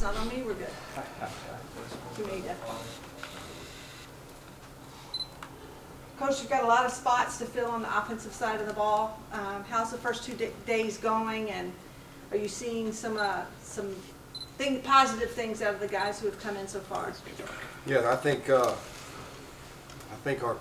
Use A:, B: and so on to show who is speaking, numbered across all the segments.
A: It's not on me, we're good. Too many deaf. Coach, you've got a lot of spots to fill on the offensive side of the ball. How's the first 2 days going, and are you seeing some positive things out of the guys who have come in so far?
B: Yeah, I think our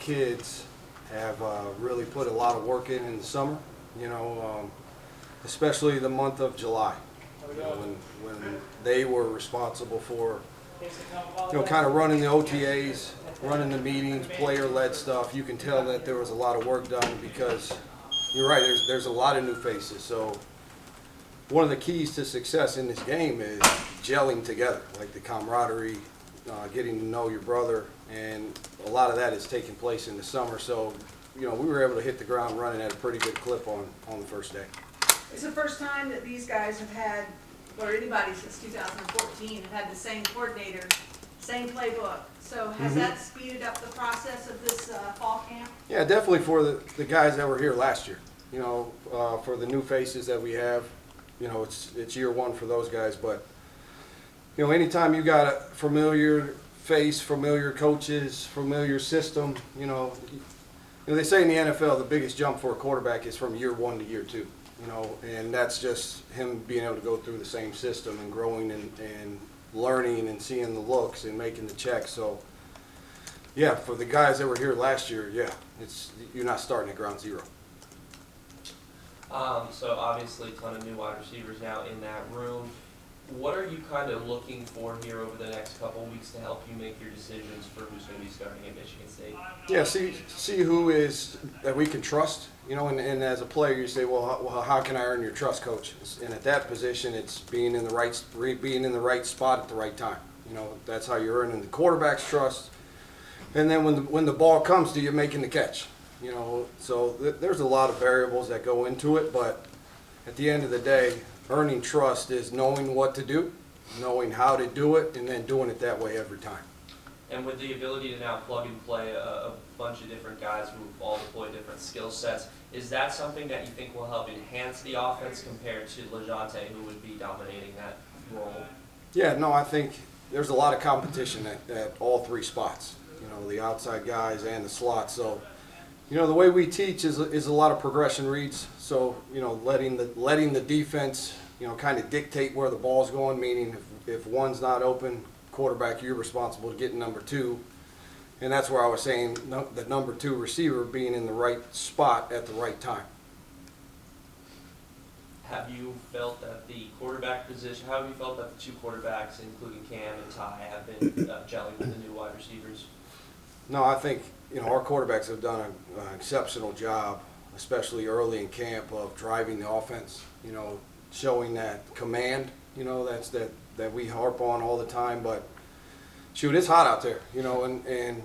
B: kids have really put a lot of work in the summer. Especially the month of July, when they were responsible for, kind of running the OTAs, running the meetings, player-led stuff. You can tell that there was a lot of work done because you're right. There's a lot of new faces. So one of the keys to success in this game is gelling together, like the camaraderie, getting to know your brother, and a lot of that is taking place in the summer. So we were able to hit the ground running at a pretty good clip on the first day.
A: It's the first time that these guys have had, or anybody since 2014, have had the same coordinator, same playbook. So has that speeded up the process of this fall camp?
B: Yeah, definitely for the guys that were here last year. For the new faces that we have, it's year one for those guys. But anytime you got a familiar face, familiar coaches, familiar system, they say in the NFL the biggest jump for a quarterback is from year one to year two. And that's just him being able to go through the same system and growing and learning and seeing the looks and making the checks. So, yeah, for the guys that were here last year, you're not starting at ground zero.
C: So obviously a ton of new wide receivers now in that room. What are you kind of looking for here over the next couple of weeks to help you make your decisions for who's going to be starting at Michigan State?
B: Yeah, see who is that we can trust. And as a player, you say, well, how can I earn your trust, coach? And at that position, it's being in the right spot at the right time. That's how you're earning the quarterback's trust. And then when the ball comes to you, making the catch. So there's a lot of variables that go into it, but at the end of the day, earning trust is knowing what to do, knowing how to do it, and then doing it that way every time.
C: And with the ability to now plug and play a bunch of different guys who all deploy different skill sets, is that something that you think will help enhance the offense compared to LeJontay, who would be dominating that role? Yeah,
B: no, I think there's a lot of competition at all three spots, the outside guys and the slot. So, the way we teach is a lot of progression reads. So, letting the defense, kind of dictate where the ball's going, meaning if one's not open, quarterback, you're responsible to get number two. And that's where I was saying the number two receiver being in the right spot at the right time.
C: Have you felt that the quarterback position, how have you felt that the two quarterbacks, including Cam and Ty, have been gelling with the new wide receivers?
B: No, I think, our quarterbacks have done an exceptional job, especially early in camp, of driving the offense, showing that command, that we harp on all the time. But shoot, it's hot out there, and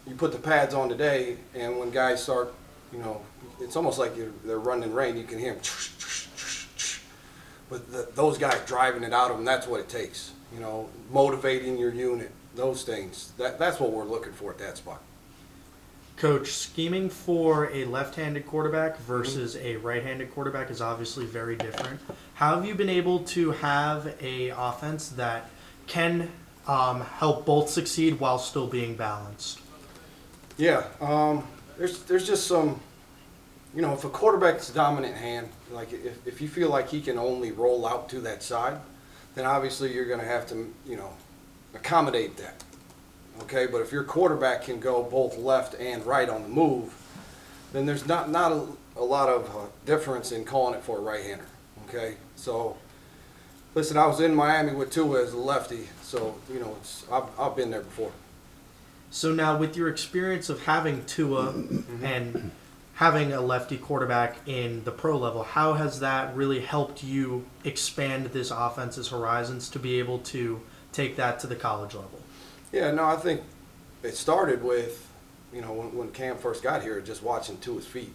B: you put the pads on today, and when guys start, it's almost like they're running in rain. You can hear them, but those guys driving it out of them, that's what it takes, motivating your unit, those things. That's what we're looking for at that spot.
D: Coach, scheming for a left-handed quarterback versus a right-handed quarterback is obviously very different. How have you been able to have a offense that can help both succeed while still being balanced?
B: Yeah, there's just some, if a quarterback's dominant hand, like if you feel like he can only roll out to that side, then obviously you're going to have to, accommodate that. Okay, but if your quarterback can go both left and right on the move, then there's not a lot of difference in calling it for a right-hander. Okay, so listen, I was in Miami with Tua as a lefty, so I've been there before.
D: So now, with your experience of having Tua and having a lefty quarterback in the pro level, how has that really helped you expand this offense's horizons to be able to take that to the college level?
B: Yeah, no, I think it started with, when Cam first got here, just watching Tua's feet.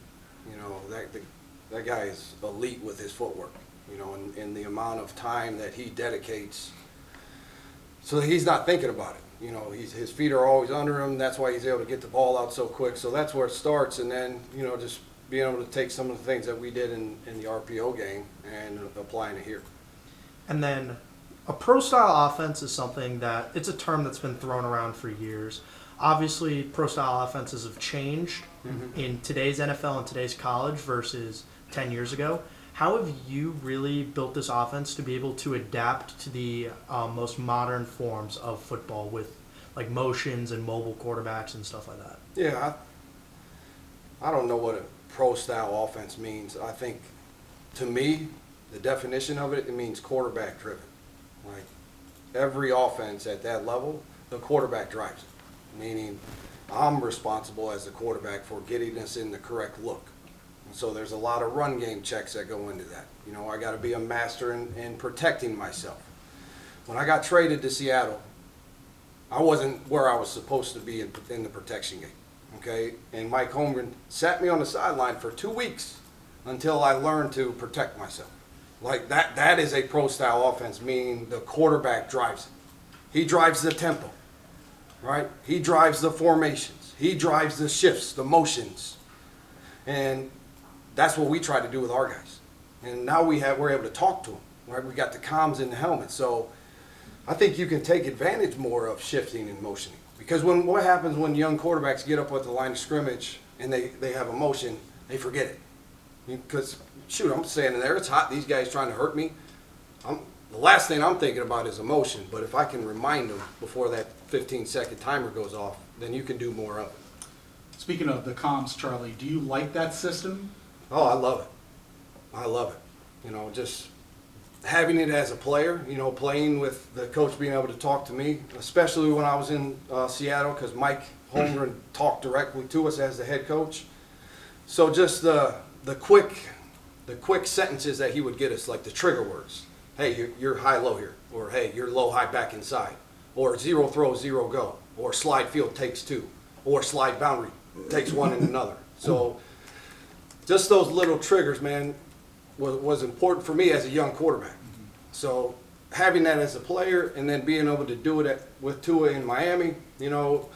B: That guy is elite with his footwork, and the amount of time that he dedicates so that he's not thinking about it. His feet are always under him. That's why he's able to get the ball out so quick. So that's where it starts, and then, just being able to take some of the things that we did in the RPO game and applying it here.
D: And then a pro style offense is something that it's a term that's been thrown around for years. Obviously, pro style offenses have changed in today's NFL and today's college versus 10 years ago. How have you really built this offense to be able to adapt to the most modern forms of football with like motions and mobile quarterbacks and stuff like that?
B: Yeah, I don't know what a pro style offense means. I think, to me, the definition of it means quarterback driven. Like every offense at that level, the quarterback drives it. Meaning, I'm responsible as the quarterback for getting us in the correct look. And so there's a lot of run game checks that go into that. You know, I got to be a master in protecting myself. When I got traded to Seattle, I wasn't where I was supposed to be in the protection game. Okay, and Mike Holmgren sat me on the sideline for 2 weeks until I learned to protect myself. Like that is a pro style offense, meaning the quarterback drives it. He drives the tempo, right? He drives the formations. He drives the shifts, the motions. And that's what we try to do with our guys. And now we're able to talk to them, right? We got the comms in the helmet. So I think you can take advantage more of shifting and motioning. Because what happens when young quarterbacks get up at the line of scrimmage and they have a motion, they forget it. Because, shoot, I'm standing there, it's hot, these guys trying to hurt me. The last thing I'm thinking about is emotion, but if I can remind them before that 15-second timer goes off, then you can do more of it.
E: Speaking of the comms, Charlie, do you like that system?
B: Oh, I love it. I love it. You know, just having it as a player, you know, playing with the coach being able to talk to me, especially when I was in Seattle, because Mike Holmgren talked directly to us as the head coach. So just the quick sentences that he would get us, like the trigger words. Hey, you're high-low here. Or, hey, you're low-high back inside. Or 0 throw, 0 go. Or slide field takes 2. Or slide boundary takes 1 and another. So just those little triggers, man, was important for me as a young quarterback. So having that as a player and then being able to do it with Tua in Miami, you know,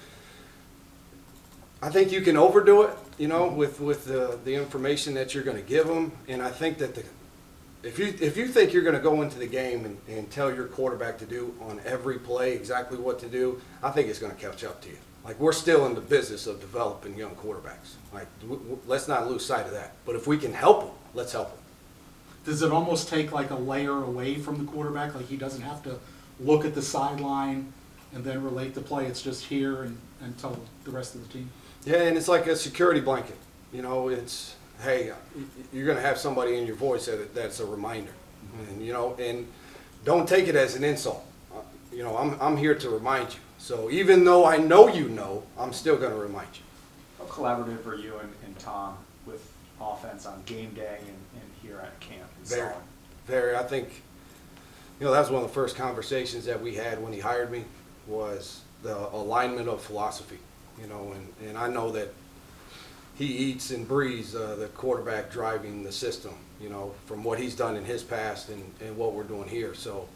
B: I think you can overdo it, you know, with the information that you're going to give them. And I think that if you think you're going to go into the game and tell your quarterback to do on every play exactly what to do, I think it's going to catch up to you. Like, we're still in the business of developing young quarterbacks. Like, let's not lose sight of that. But if we can help them, let's help them.
E: Does it almost take like a layer away from the quarterback? Like he doesn't have to look at the sideline and then relate the play. It's just here and tell the rest of the team.
B: Yeah, and it's like a security blanket. You know, it's, hey, you're going to have somebody in your voice that's a reminder. And, you know, and don't take it as an insult. You know, I'm here to remind you. So even though I know you know, I'm still going to remind you.
F: How collaborative are you and Tom with offense on game day and here at camp and so on?
B: Very. I think, you know, that was one of the first conversations that we had when he hired me, was the alignment of philosophy. You know, and I know that he eats and breathes the quarterback driving the system, you know, from what he's done in his past and what we're doing here. So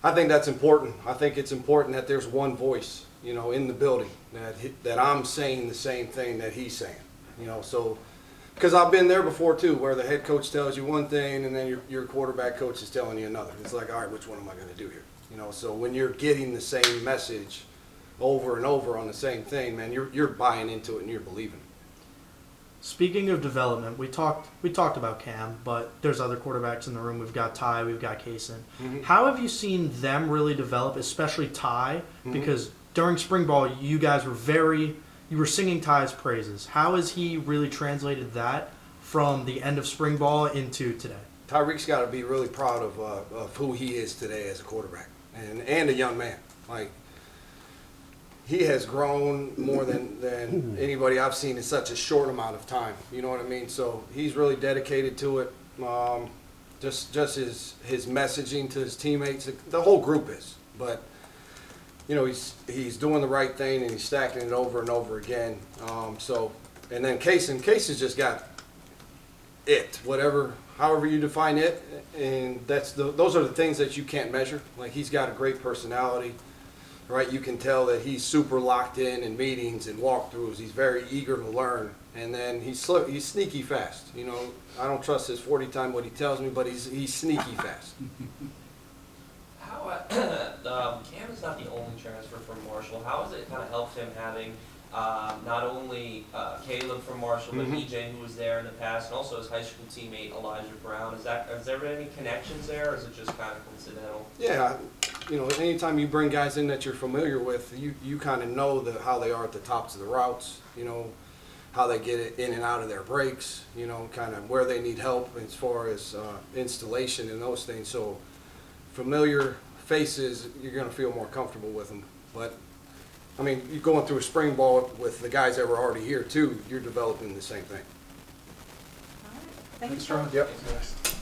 B: I think that's important. I think it's important that there's one voice, you know, in the building, that I'm saying the same thing that he's saying, you know. So, because I've been there before too, where the head coach tells you one thing and then your quarterback coach is telling you another. It's like, all right, which one am I going to do here? You know, so when you're getting the same message over and over on the same thing, man, you're buying into it and you're believing it.
D: Speaking of development, we talked about Cam, but there's other quarterbacks in the room. We've got Ty, we've got Kaysen. Mm-hmm. How have you seen them really develop, especially Ty? Mm-hmm. Because during spring ball, you guys were singing Ty's praises. How has he really translated that from the end of spring ball into today?
B: Tyreek's got to be really proud of who he is today as a quarterback and a young man. Like, he has grown more than anybody I've seen in such a short amount of time. You know what I mean? So he's really dedicated to it. Just his messaging to his teammates, the whole group is. But you know, he's doing the right thing and he's stacking it over and over again. And then Kaysen's just got it, however you define it, and those are the things that you can't measure. Like, he's got a great personality. Right, you can tell that he's super locked in meetings and walkthroughs. He's very eager to learn, and then he's sneaky fast. You know, I don't trust his 40 time what he tells me, but he's sneaky fast.
C: How transfer from Marshall. How has it kind of helped him having not only Caleb from Marshall, but EJ who was there in the past, and also his high school teammate Elijah Brown? Has there been any connections there, or is it just kind of coincidental?
B: Yeah, you know, anytime you bring guys in that you're familiar with, you kind of know how they are at the tops of the routes, you know, how they get it in and out of their breaks, you know, kind of where they need help as far as installation and those things. So familiar faces, you're going to feel more comfortable with them. But, I mean, you're going through a spring ball with the guys that were already here, too. You're developing the same thing.
A: All right. Thank you,
E: Thanks,
A: sir.
E: Charlie.
B: Yep.
F: Thanks, guys.